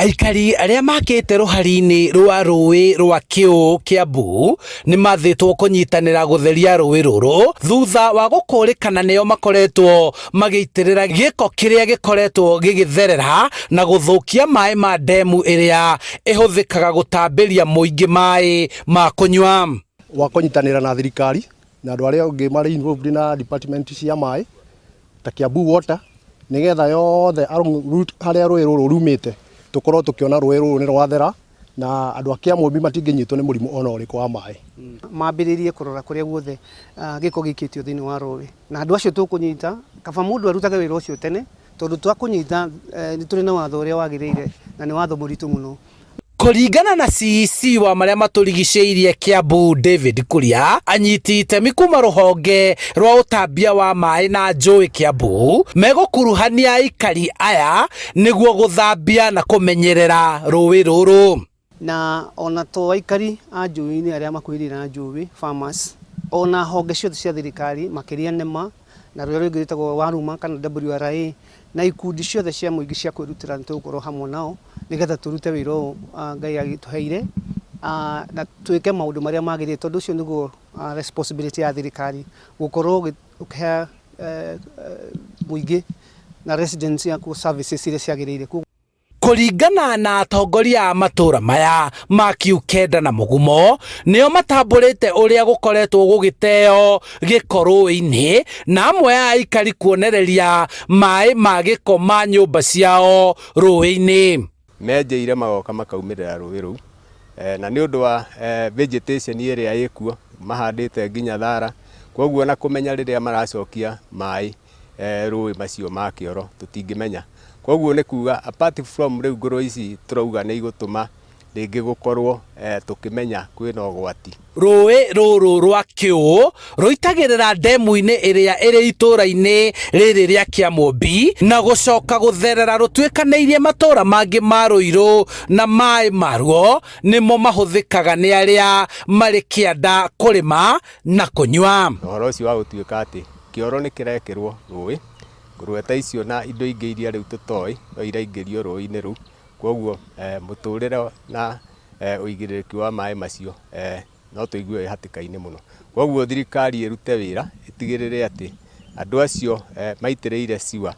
Aikari aria makite ruhari-ini rwa rũũĩ rwa Kiukenda ni mathĩtwo kũnyitanĩra gũtheria rũũĩ rũrũ thutha wa gũkũrĩkana nĩo makoretwo magĩitĩrĩra gĩko kĩrĩa gĩkoretwo gĩgĩtherera na gũthũkia maĩ ma ndemu ĩrĩa ĩhũthĩkaga gũtambĩria mũingĩ maĩ ma kũnyua. Wa kũnyitanĩra na thirikari na andũ arĩa angĩ marĩ involved na department cia maĩ ta Kiambu Water nigetha yothe harĩa rũũĩ rũrũ rumĩte tukorwo tukiona rũũĩ rũrũ nĩ rwathera na andũ a Kiambu matingĩnyitwo nĩ mũrimũ ona ũrĩkũ wa maĩ. Mambĩrĩrie kũrora kũrĩa guothe gĩko gĩkĩtio thĩinĩ wa rũũĩ na andũ acio tũkũnyita kaba mũndũ arutage wĩra ũcio tene tondũ twakũnyita nĩ tũrĩ na watho ũrĩa wagĩrĩire na nĩ watho mũritũ mũno. Kũringana na CEC wa marĩa matũrigicĩirie Kiambu David Kuria, anyiti itemi kuma rũhonge rwa ũtambia wa maĩ na njũĩ Kiambu megũkuruhania aikari aya nĩguo gũthambia na kũmenyerera rũũĩ rũrũ. Na ona to aikari a njũĩ-inĩ arĩa makuhĩrĩirie na njũĩ farmers, ona honge ciothe cia thirikari makĩria NEMA na rũrĩa rũngĩ rwĩtagwo Waruma kana WRA na ikundi ciothe cia mũingĩ cia kwĩrutĩra nĩ tũgũkorwo hamwe nao nĩgetha tũrute wĩra ũyũ Ngai agĩtũheire na twĩke maũndũ marĩa magĩrĩire tondũ ũcio nĩguo responsibility ya thirikari gũkorwo ũkĩhe mũingĩ na residents ya services iria ciagĩrĩire. Kũringana na atongoria a matũra maya ma Kiukenda na Mugumo nĩo matambũrĩte ũrĩa gũkoretwo gũgĩteo gĩko rũũĩ-inĩ na amwe a aikari kuonereria maĩ ma gĩko ma nyũmba ciao rũũĩ-inĩ. Menjeire magoka makaumĩrĩra rũũĩ rũu na nĩ ũndũ wa vegetation ĩrĩa ĩkuo mahandĩte nginya thara, kwoguo na kũmenya rĩrĩa maracokia maĩ rũũĩ macio ma kĩoro tũtingĩmenya. Kwoguo nĩ kuga apart from rĩu ngũrũ ici turauga nĩ igũtũma rĩngĩ gũkorwo tũkĩmenya kwĩna ũgwati. Rũũĩ rũrũ rwa Kiu rũitagĩrĩra ndemu-inĩ ĩrĩa ĩrĩ itũra-inĩ rĩrĩ rĩa Kiambu na gũcoka gũtherera rũtuĩkanĩirie matũra mangĩ ma Rũirũ na maĩ maruo nĩmo mahũthĩkaga nĩ arĩa marĩ kĩanda kũrĩma na kũnyua. Ũhoro ũcio wa gũtuĩka atĩ kĩoro nĩ kĩrekĩrwo rũũĩ, ngũrũwe ta icio na indo ingĩ iria rĩu tũtoĩ no iraingĩrio rũũĩ-inĩ rũu, kwoguo mũtũrĩre na ũigĩrĩrĩki wa maĩ macio no tũigue hatĩka-inĩ mũno. Kwoguo thirikari ĩrute wĩra ĩtigĩrĩre atĩ andũ acio maitĩrĩire ciwa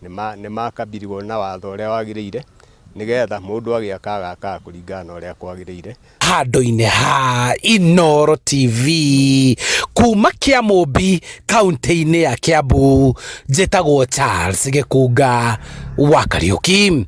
nĩ makambirwo na watho ũrĩa wagĩrĩire nĩgetha mũndũ agĩaka agakaga kũringana na ũrĩa kwagĩrĩire. Handũ-inĩ ha Inooro TV kuma Kiambu kaunti-inĩ ya Kiambu, njĩtagwo Charles Gĩkunga wa Kariũki.